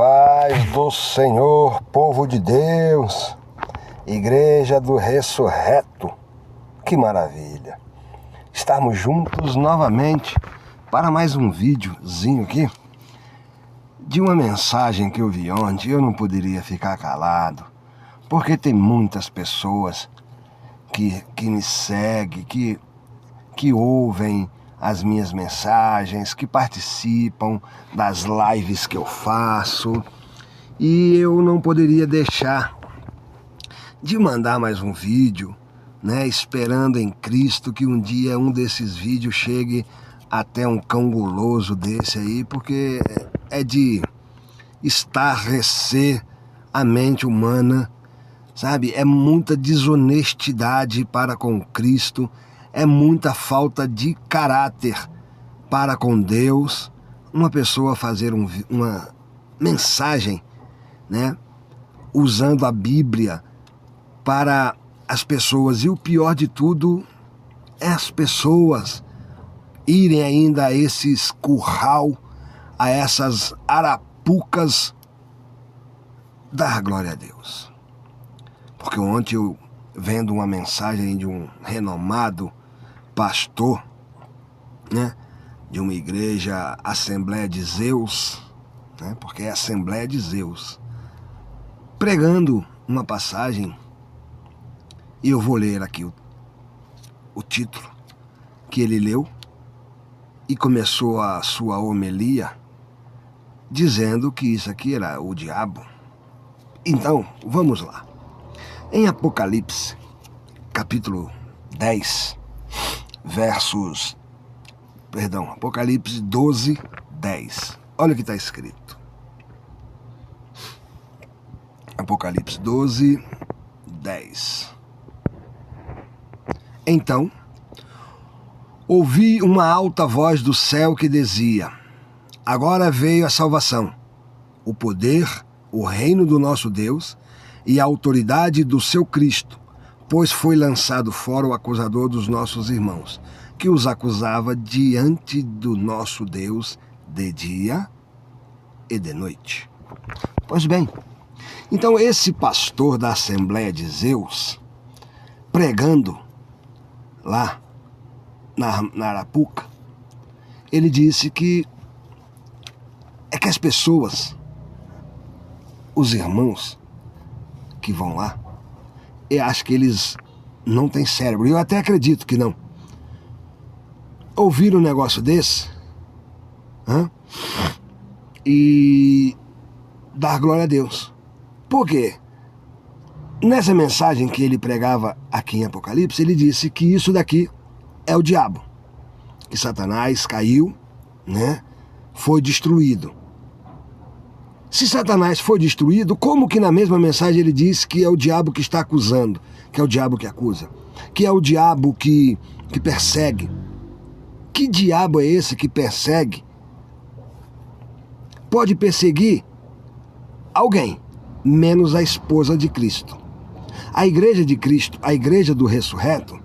paz do Senhor, povo de Deus, Igreja do Ressurreto, que maravilha! Estarmos juntos novamente para mais um videozinho aqui de uma mensagem que eu vi ontem. Eu não poderia ficar calado, porque tem muitas pessoas que me seguem, que ouvem as minhas mensagens, que participam das lives que eu faço, e eu não poderia deixar de mandar mais um vídeo, né, esperando em Cristo que um dia um desses vídeos chegue até um cão guloso desse aí, porque é de estarrecer a mente humana, sabe? É muita desonestidade para com Cristo, é muita falta de caráter para com Deus, uma pessoa fazer uma mensagem, né, usando a Bíblia para as pessoas. E o pior de tudo é as pessoas irem ainda a esses curral, a essas arapucas, dar glória a Deus. Porque ontem eu, vendo uma mensagem de um renomado pastor, né, de uma igreja Assembleia de Zeus, né, porque é Assembleia de Zeus, pregando uma passagem, e eu vou ler aqui o título que ele leu, e começou a sua homilia dizendo que isso aqui era o diabo. Então, vamos lá. Em Apocalipse, capítulo 10, Apocalipse 12, 10. Olha o que está escrito. Apocalipse 12, 10. Então, ouvi uma alta voz do céu que dizia: agora veio a salvação, o poder, o reino do nosso Deus e a autoridade do seu Cristo, pois foi lançado fora o acusador dos nossos irmãos, que os acusava diante do nosso Deus de dia e de noite. Pois bem, então esse pastor da Assembleia de Zeus, pregando lá na Arapuca, ele disse que as pessoas, os irmãos que vão lá, eu acho que eles não têm cérebro. Eu até acredito que não. Ouvir um negócio desse, e dar glória a Deus. Por quê? Nessa mensagem que ele pregava aqui em Apocalipse, ele disse que isso daqui é o diabo, que Satanás caiu, né? Foi destruído. Se Satanás foi destruído, como que na mesma mensagem ele diz que é o diabo que está acusando, que é o diabo que acusa, que é o diabo que persegue? Que diabo é esse que persegue? Pode perseguir alguém, menos a esposa de Cristo. A igreja de Cristo, a igreja do ressurreto,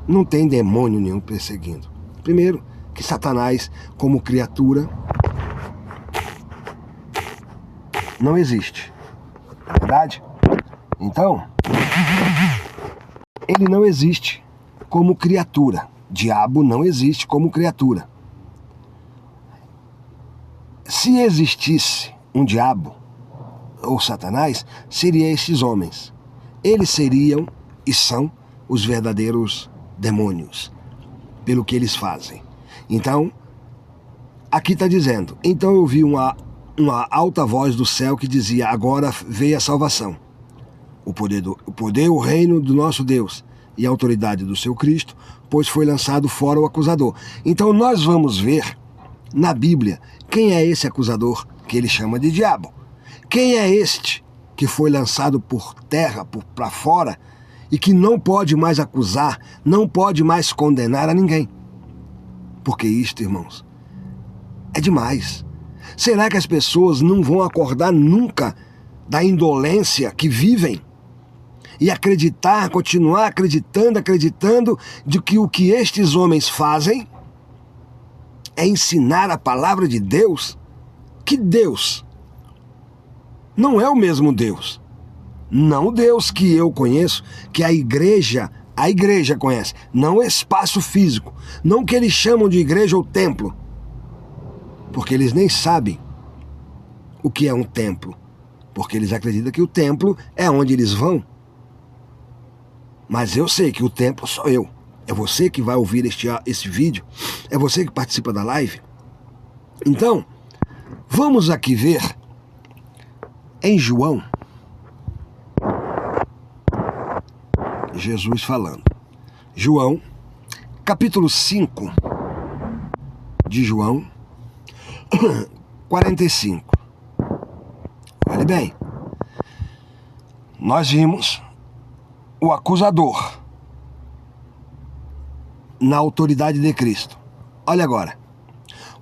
não tem demônio nenhum perseguindo. Primeiro, que Satanás, como criatura, não existe. Não é verdade? Então, ele não existe como criatura. Diabo não existe como criatura. Se existisse um diabo ou Satanás, seriam esses homens. Eles seriam e são os verdadeiros demônios, pelo que eles fazem. Então, aqui está dizendo: então eu vi uma alta voz do céu que dizia: agora veio a salvação, o poder, o reino do nosso Deus e a autoridade do seu Cristo, pois foi lançado fora o acusador. Então nós vamos ver na Bíblia quem é esse acusador que ele chama de diabo. Quem é este que foi lançado por terra, para fora, e que não pode mais acusar, não pode mais condenar a ninguém? Porque isto, irmãos, é demais. Será que as pessoas não vão acordar nunca da indolência que vivem? E acreditar, continuar acreditando de que o que estes homens fazem é ensinar a palavra de Deus? Que Deus Não é o mesmo Deus. Não o Deus que eu conheço, que a igreja conhece. Não o espaço físico. Não o que eles chamam de igreja ou templo. Porque eles nem sabem o que é um templo. Porque eles acreditam que o templo é onde eles vão. Mas eu sei que o templo sou eu. É você que vai ouvir esse vídeo. É você que participa da live. Então, vamos aqui ver em João, Jesus falando. João, capítulo 5 de João, 45. Olhe bem, nós vimos o acusador na autoridade de Cristo. Olha agora.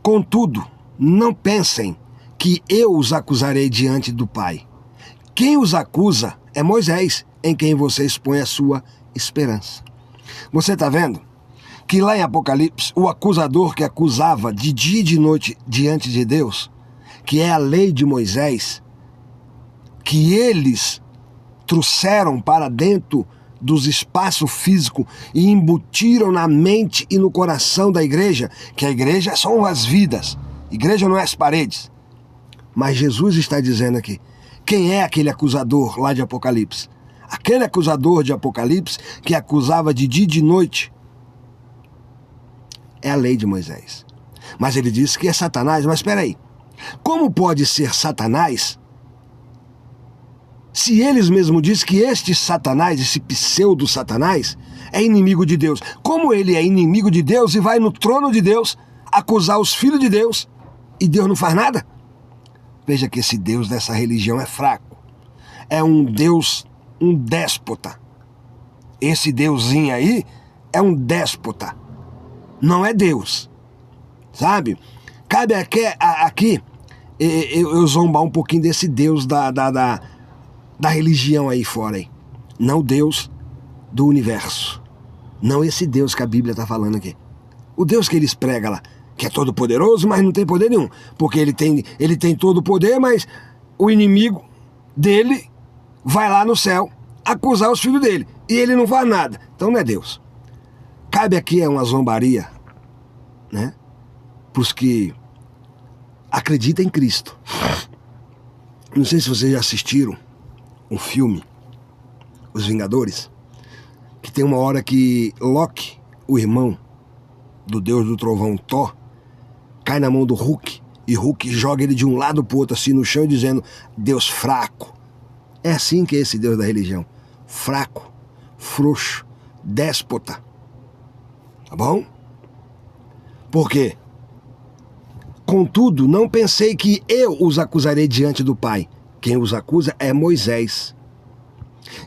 Contudo, não pensem que eu os acusarei diante do Pai. Quem os acusa é Moisés, em quem vocês põem a sua esperança. Você está vendo que lá em Apocalipse, o acusador que acusava de dia e de noite diante de Deus, que é a lei de Moisés, que eles trouxeram para dentro dos espaços físicos e embutiram na mente e no coração da igreja, que a igreja são as vidas, igreja não é as paredes. Mas Jesus está dizendo aqui, quem é aquele acusador lá de Apocalipse? Aquele acusador de Apocalipse que acusava de dia e de noite é a lei de Moisés. Mas ele disse que é Satanás. Mas espera aí, como pode ser Satanás se eles mesmos dizem que este Satanás, esse pseudo-Satanás, é inimigo de Deus? Como ele é inimigo de Deus e vai no trono de Deus acusar os filhos de Deus e Deus não faz nada? Veja que esse Deus dessa religião é fraco. É um Deus, um déspota. Esse Deusinho aí é um déspota. Não é Deus. Sabe? Cabe aqui eu zombar um pouquinho desse Deus da religião aí fora aí. Não Deus do universo. Não esse Deus que a Bíblia está falando aqui. O Deus que eles pregam lá, que é todo poderoso, mas não tem poder nenhum. Porque ele tem todo o poder, mas o inimigo dele vai lá no céu acusar os filhos dele. E ele não faz nada. Então não é Deus. Cabe aqui uma zombaria, né? Para os que acreditam em Cristo. Não sei se vocês já assistiram um filme, Os Vingadores, que tem uma hora que Loki, o irmão do deus do trovão Thor, cai na mão do Hulk, e Hulk joga ele de um lado pro outro assim no chão, dizendo, Deus fraco. É assim que é esse Deus da religião. Fraco, frouxo, déspota. Tá bom? Por quê? Contudo, não pensei que eu os acusarei diante do Pai. Quem os acusa é Moisés.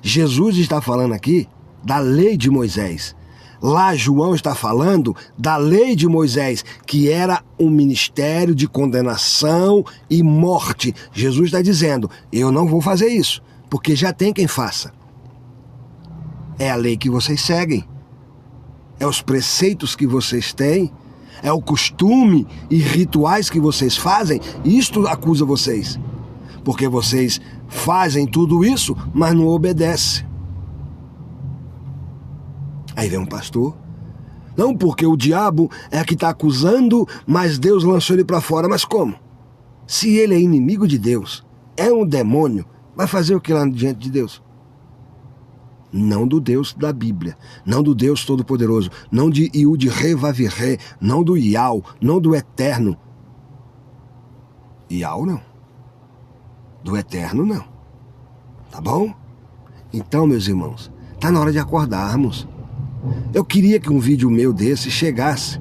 Jesus está falando aqui da lei de Moisés. Lá João está falando da lei de Moisés, que era um ministério de condenação e morte. Jesus está dizendo, eu não vou fazer isso, porque já tem quem faça. É a lei que vocês seguem. É os preceitos que vocês têm. É o costume e rituais que vocês fazem. Isto acusa vocês. Porque vocês fazem tudo isso, mas não obedecem. Aí vem um pastor. Não, porque o diabo é que está acusando, mas Deus lançou ele para fora. Mas como? Se ele é inimigo de Deus, é um demônio, vai fazer o que lá diante de Deus? Não do Deus da Bíblia, não do Deus Todo-Poderoso, não de Iud Revaviré, não do Iau, não do Eterno. Iau não. Do Eterno não. Tá bom? Então, meus irmãos, tá na hora de acordarmos. Eu queria que um vídeo meu desse chegasse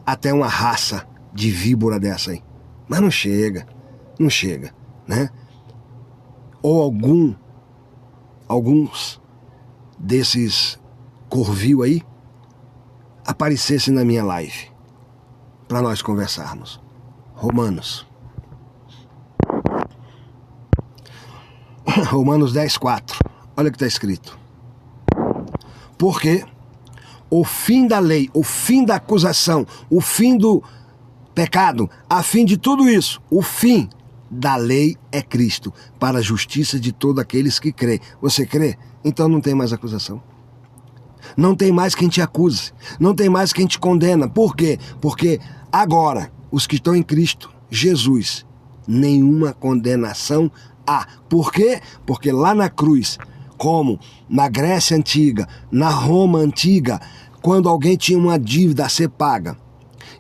até uma raça de víbora dessa aí. Mas não chega, né? Ou alguns desses corvil aí aparecessem na minha live para nós conversarmos. Romanos 10:4. Olha o que está escrito. Porque o fim da lei, o fim da acusação, o fim do pecado, a fim de tudo isso, o fim da lei é Cristo, para a justiça de todos aqueles que crê. Você crê? Então não tem mais acusação. Não tem mais quem te acuse. Não tem mais quem te condena. Por quê? Porque agora, os que estão em Cristo Jesus, nenhuma condenação há. Por quê? Porque lá na cruz, como na Grécia Antiga, na Roma Antiga, quando alguém tinha uma dívida a ser paga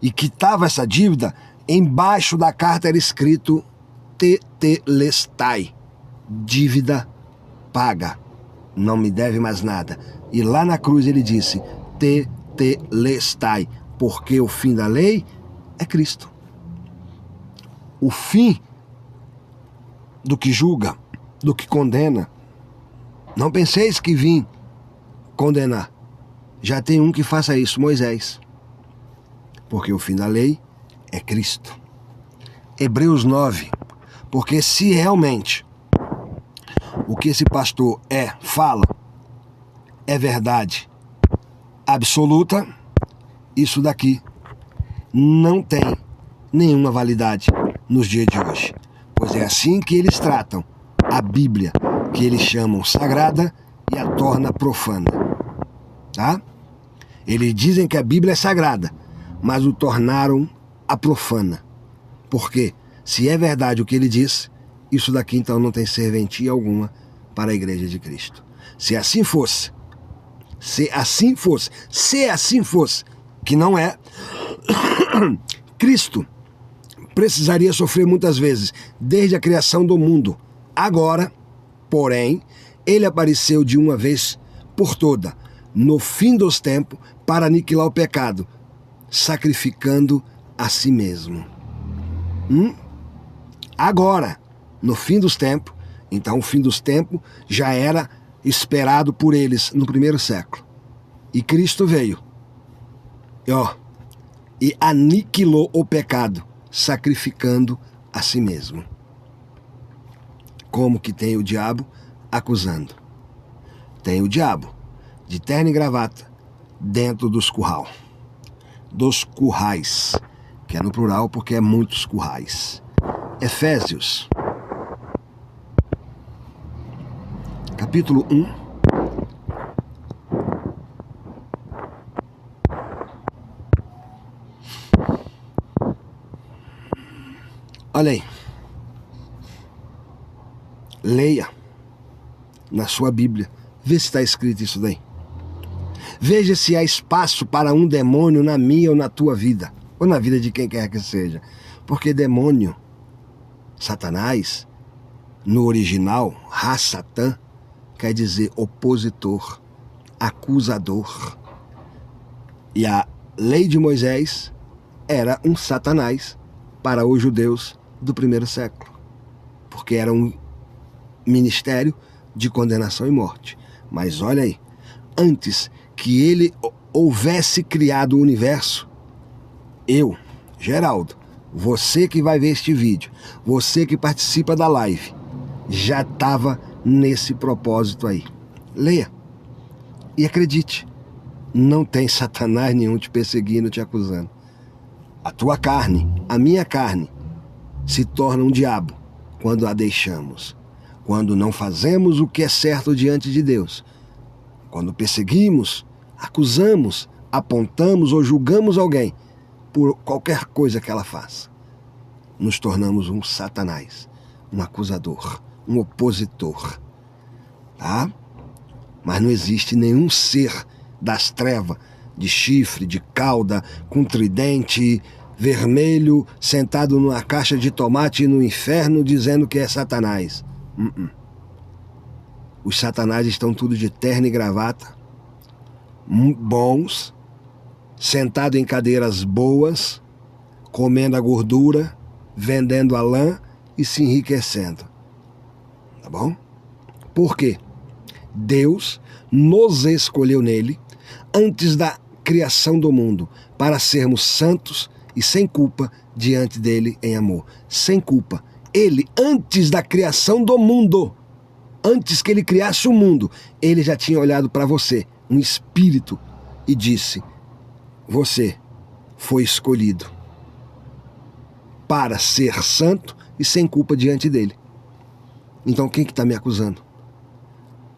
e quitava essa dívida, embaixo da carta era escrito tetelestai, dívida paga, não me deve mais nada. E lá na cruz ele disse tetelestai, porque o fim da lei é Cristo. O fim do que julga, do que condena. Não penseis que vim condenar. Já tem um que faça isso, Moisés. Porque o fim da lei é Cristo. Hebreus 9. Porque se realmente o que esse pastor fala, é verdade absoluta, isso daqui não tem nenhuma validade nos dias de hoje. Pois é assim que eles tratam a Bíblia, que eles chamam sagrada e a torna profana. Tá? Eles dizem que a Bíblia é sagrada, mas o tornaram a profana. Por quê? Se é verdade o que ele diz, isso daqui então não tem serventia alguma para a Igreja de Cristo. Se assim fosse, que não é, Cristo precisaria sofrer muitas vezes, desde a criação do mundo. Agora, porém, ele apareceu de uma vez por toda, no fim dos tempos, para aniquilar o pecado, sacrificando a si mesmo. Agora, no fim dos tempos, então o fim dos tempos já era esperado por eles no primeiro século. E Cristo veio, e aniquilou o pecado, sacrificando a si mesmo. Como que tem o diabo acusando? Tem o diabo de terno e gravata dentro dos currais, que é no plural porque é muitos currais. Efésios, capítulo 1. Olha aí. Leia na sua Bíblia. Vê se está escrito isso daí. Veja se há espaço para um demônio na minha ou na tua vida, ou na vida de quem quer que seja. Porque demônio, Satanás, no original, Ha-Satã, quer dizer opositor, acusador. E a lei de Moisés era um Satanás para os judeus do primeiro século, porque era um ministério de condenação e morte. Mas olha aí, antes que ele houvesse criado o universo, eu, Geraldo, você que vai ver este vídeo, você que participa da live, já estava nesse propósito aí. Leia e acredite, não tem Satanás nenhum te perseguindo, te acusando. A tua carne, a minha carne, se torna um diabo quando a deixamos, quando não fazemos o que é certo diante de Deus, quando perseguimos, acusamos, apontamos ou julgamos alguém por qualquer coisa que ela faça. Nos tornamos um Satanás, um acusador, um opositor. Tá? Mas não existe nenhum ser das trevas, de chifre, de cauda, com tridente vermelho, sentado numa caixa de tomate no inferno, dizendo que é Satanás. Os Satanás estão tudo de terno e gravata, bons, sentado em cadeiras boas, comendo a gordura, vendendo a lã e se enriquecendo. Tá bom? Por quê? Deus nos escolheu nele antes da criação do mundo para sermos santos e sem culpa diante dele em amor. Sem culpa. Ele, antes da criação do mundo, antes que ele criasse o mundo, ele já tinha olhado para você, um espírito, e disse: você foi escolhido para ser santo e sem culpa diante dele. Então quem que está me acusando?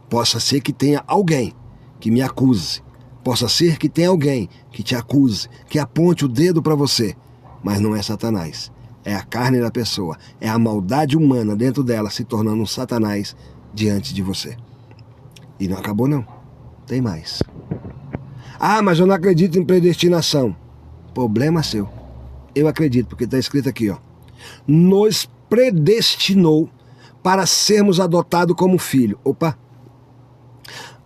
Possa ser que tenha alguém que me acuse. Possa ser que tenha alguém que te acuse, que aponte o dedo para você. Mas não é Satanás. É a carne da pessoa. É a maldade humana dentro dela se tornando um Satanás diante de você. E não acabou não. Tem mais. Ah, mas eu não acredito em predestinação. Problema seu. Eu acredito, porque está escrito aqui, ó. Nos predestinou para sermos adotados como filho. Opa!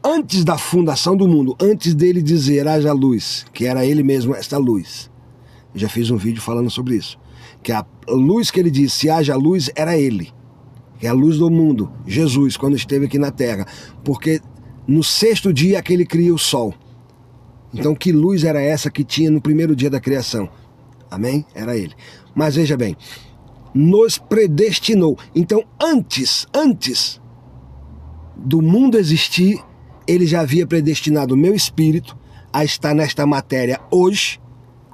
Antes da fundação do mundo, antes dele dizer haja luz, que era ele mesmo esta luz. Eu já fiz um vídeo falando sobre isso. Que a luz que ele disse, haja luz, era ele. Que é a luz do mundo, Jesus, quando esteve aqui na terra. Porque no sexto dia é que ele cria o sol. Então que luz era essa que tinha no primeiro dia da criação? Amém? Era ele. Mas veja bem, nos predestinou. Então antes do mundo existir, ele já havia predestinado o meu espírito a estar nesta matéria hoje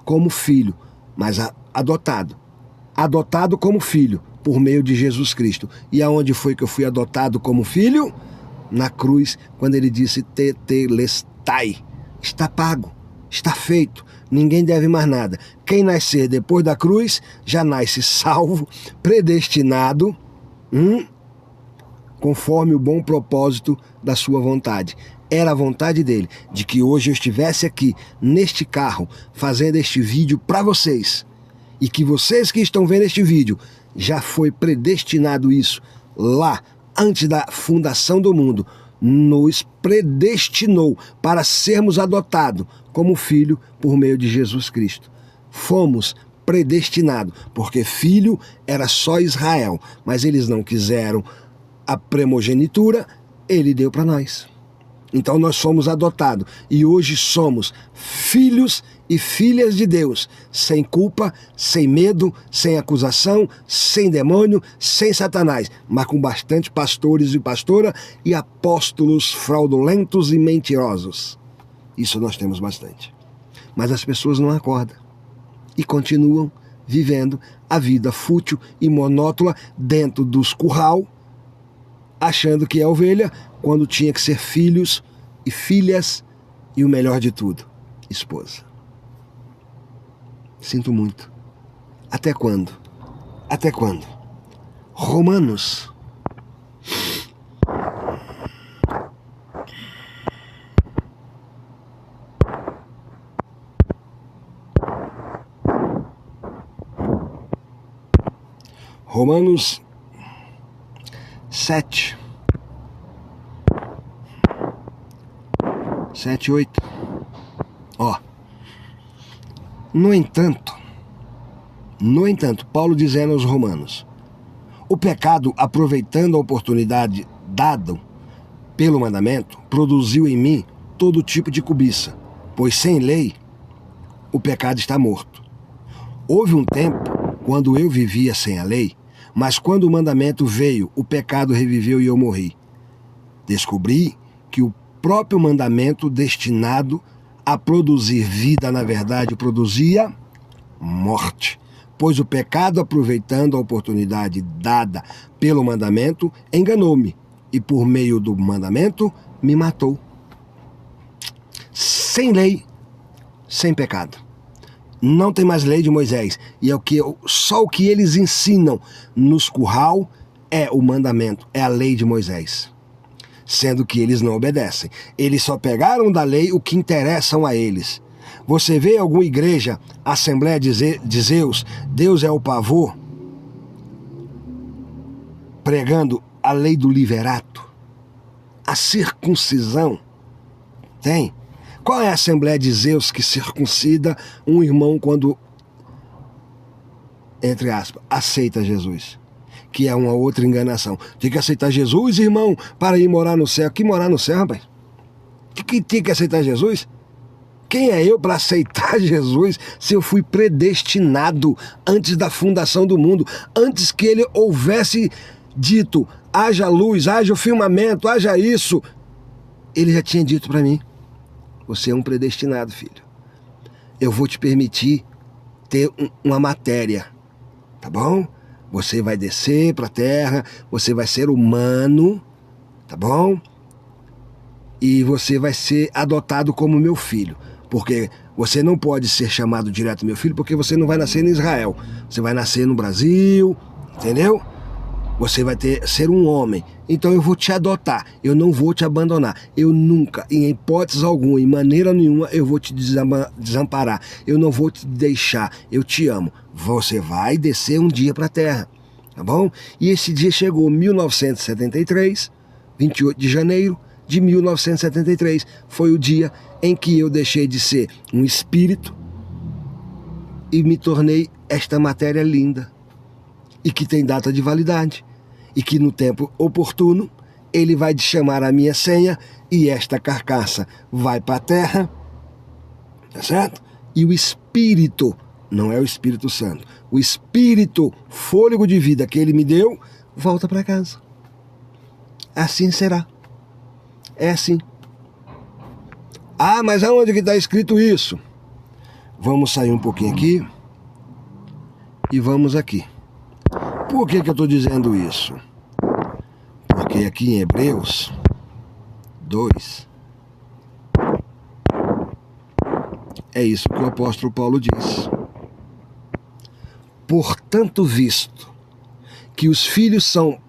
como filho, mas adotado. Adotado como filho por meio de Jesus Cristo. E aonde foi que eu fui adotado como filho? Na cruz, quando ele disse tetelestai. Está pago, está feito, ninguém deve mais nada. Quem nascer depois da cruz já nasce salvo, predestinado, conforme o bom propósito da sua vontade. Era a vontade dele, de que hoje eu estivesse aqui, neste carro, fazendo este vídeo para vocês. E que vocês que estão vendo este vídeo, já foi predestinado isso lá, antes da fundação do mundo. Nos predestinou para sermos adotados como filho por meio de Jesus Cristo. Fomos predestinados, porque filho era só Israel, mas eles não quiseram a primogenitura, ele deu para nós. Então nós somos adotados e hoje somos filhos e filhas de Deus, sem culpa, sem medo, sem acusação, sem demônio, sem Satanás, mas com bastante pastores e pastora e apóstolos fraudulentos e mentirosos. Isso nós temos bastante. Mas as pessoas não acordam e continuam vivendo a vida fútil e monótona dentro dos curral, achando que é ovelha, quando tinha que ser filhos e filhas e o melhor de tudo, esposa. Sinto muito. Até quando? Até quando? Romanos. Romanos 7, 8. Ó. No entanto, Paulo dizendo aos romanos, o pecado, aproveitando a oportunidade dada pelo mandamento, produziu em mim todo tipo de cobiça, pois sem lei o pecado está morto. Houve um tempo quando eu vivia sem a lei, mas quando o mandamento veio, o pecado reviveu e eu morri. Descobri que o próprio mandamento destinado a produzir vida, na verdade, produzia morte. Pois o pecado, aproveitando a oportunidade dada pelo mandamento, enganou-me e por meio do mandamento me matou. Sem lei, sem pecado. Não tem mais lei de Moisés. E é só o que eles ensinam nos curral é o mandamento, é a lei de Moisés. Sendo que eles não obedecem. Eles só pegaram da lei o que interessam a eles. Você vê alguma igreja, Assembleia de Zeus, Deus é o pavor, pregando a lei do liverato, a circuncisão? Tem? Qual é a Assembleia de Zeus que circuncida um irmão quando, entre aspas, aceita Jesus? Que é uma outra enganação. Tem que aceitar Jesus, irmão, para ir morar no céu. Que morar no céu, rapaz? Que tem que aceitar Jesus? Quem é eu para aceitar Jesus se eu fui predestinado antes da fundação do mundo? Antes que ele houvesse dito, haja luz, haja o firmamento, haja isso. Ele já tinha dito para mim, você é um predestinado, filho. Eu vou te permitir ter uma matéria, tá bom? Você vai descer para a terra, você vai ser humano, tá bom? E você vai ser adotado como meu filho. Porque você não pode ser chamado direto meu filho, porque você não vai nascer em Israel. Você vai nascer no Brasil, entendeu? Você vai ser um homem. Então eu vou te adotar. Eu não vou te abandonar. Eu nunca, em hipótese alguma, em maneira nenhuma, eu vou te desamparar. Eu não vou te deixar. Eu te amo. Você vai descer um dia para a terra. Tá bom? E esse dia chegou em 1973, 28 de janeiro de 1973. Foi o dia em que eu deixei de ser um espírito e me tornei esta matéria linda. E que tem data de validade, e que no tempo oportuno ele vai chamar a minha senha e esta carcaça vai para a terra, tá certo? E o Espírito, não é o Espírito Santo, o Espírito, fôlego de vida que ele me deu, volta para casa. Assim será. É assim. Ah, mas aonde que está escrito isso? Vamos sair um pouquinho aqui e vamos aqui. Por que eu estou dizendo isso? Porque aqui em Hebreus 2, é isso que o apóstolo Paulo diz. Portanto, visto que os filhos são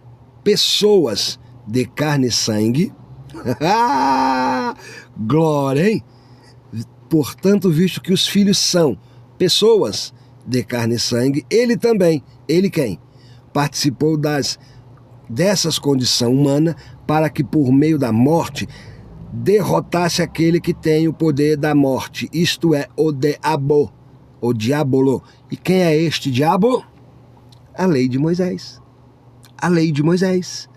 pessoas de carne e sangue, glória, hein? Portanto, visto que os filhos são pessoas de carne e sangue, ele também, ele quem? Participou dessas condições humanas para que por meio da morte derrotasse aquele que tem o poder da morte, isto é, o diabo, o diabolo. E quem é este diabo? A lei de Moisés. A lei de Moisés.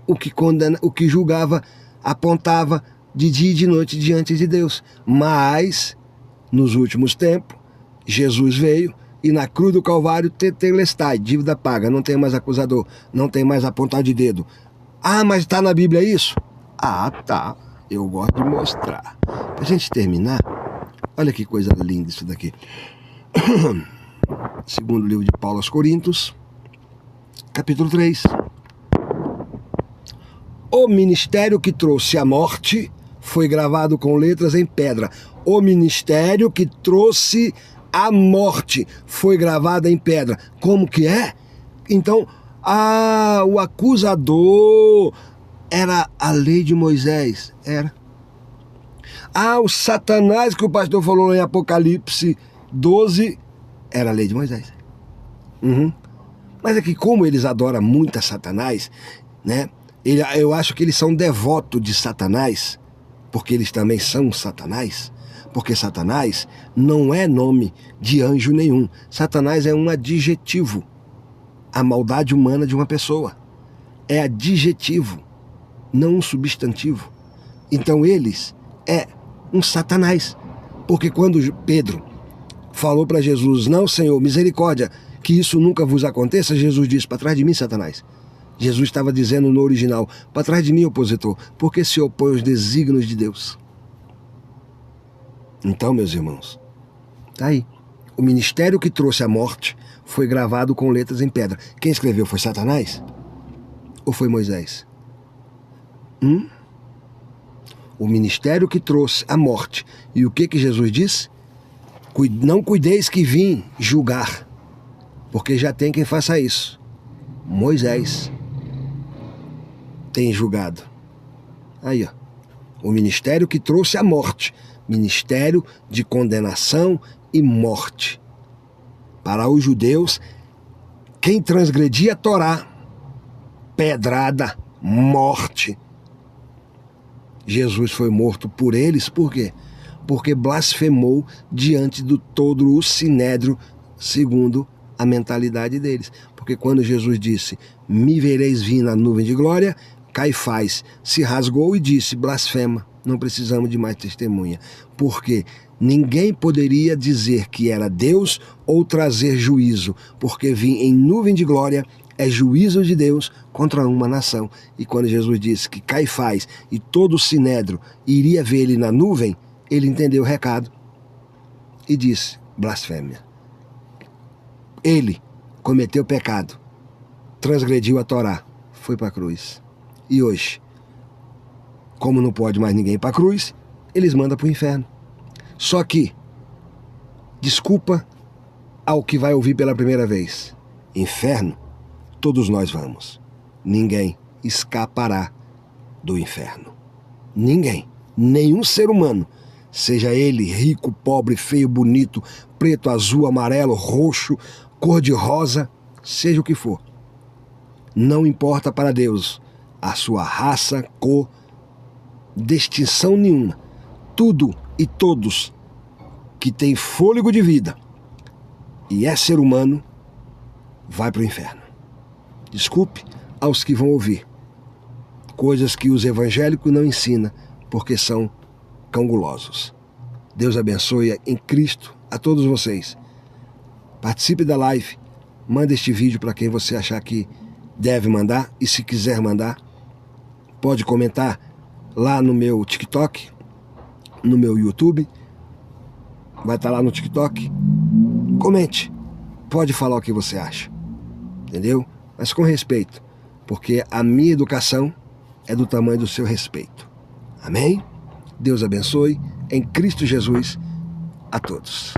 O que condena, o que julgava, apontava de dia e de noite diante de Deus. Mas, nos últimos tempos, Jesus veio e na cruz do Calvário, tetelestai, dívida paga, não tem mais acusador, não tem mais apontar de dedo. Ah, mas está na Bíblia isso? Ah, tá. Eu gosto de mostrar. Pra gente terminar, olha que coisa linda isso daqui. Segundo livro de Paulo aos Coríntios, capítulo 3. O ministério que trouxe a morte foi gravado com letras em pedra. O ministério que trouxe a morte foi gravada em pedra. Como que é? Então, o acusador era a lei de Moisés. Era. O Satanás que o pastor falou em Apocalipse 12 era a lei de Moisés. Mas é que como eles adoram muito a Satanás, né? Eu acho que eles são devotos de Satanás, porque eles também são Satanás. Porque Satanás não é nome de anjo nenhum. Satanás é um adjetivo. A maldade humana de uma pessoa é adjetivo, não um substantivo. Então eles é um Satanás. Porque quando Pedro falou para Jesus, não, Senhor, misericórdia, que isso nunca vos aconteça, Jesus disse, para trás de mim, Satanás. Jesus estava dizendo no original, para trás de mim, opositor, porque se opõe aos desígnios de Deus. Então, meus irmãos, tá aí. O ministério que trouxe a morte foi gravado com letras em pedra. Quem escreveu foi Satanás? Ou foi Moisés? O ministério que trouxe a morte. E o que Jesus disse? Não cuideis que vim julgar, porque já tem quem faça isso. Moisés tem julgado. Aí, ó. O ministério que trouxe a morte. Ministério de condenação e morte. Para os judeus, quem transgredia a Torá, pedrada, morte. Jesus foi morto por eles, por quê? Porque blasfemou diante do todo o sinédrio, segundo a mentalidade deles. Porque quando Jesus disse, me vereis vir na nuvem de glória, Caifás se rasgou e disse, blasfema. Não precisamos de mais testemunha, porque ninguém poderia dizer que era Deus ou trazer juízo, porque vir em nuvem de glória é juízo de Deus contra uma nação. E quando Jesus disse que Caifás e todo o sinédrio iria ver ele na nuvem, ele entendeu o recado e disse, blasfêmia. Ele cometeu pecado, transgrediu a Torá, foi para a cruz. E hoje, como não pode mais ninguém ir para a cruz, eles mandam para o inferno. Só que, desculpa ao que vai ouvir pela primeira vez, inferno, todos nós vamos. Ninguém escapará do inferno. Ninguém, nenhum ser humano, seja ele rico, pobre, feio, bonito, preto, azul, amarelo, roxo, cor-de-rosa, seja o que for. Não importa para Deus a sua raça, cor, distinção nenhuma. Tudo e todos que têm fôlego de vida e é ser humano, vai para o inferno. Desculpe aos que vão ouvir coisas que os evangélicos não ensinam, porque são cangulosos. Deus abençoe em Cristo a todos vocês. Participe da live, manda este vídeo para quem você achar que deve mandar, e se quiser mandar, pode comentar lá no meu TikTok, no meu YouTube, vai estar lá no TikTok. Comente, pode falar o que você acha, entendeu? Mas com respeito, porque a minha educação é do tamanho do seu respeito. Amém? Deus abençoe em Cristo Jesus a todos.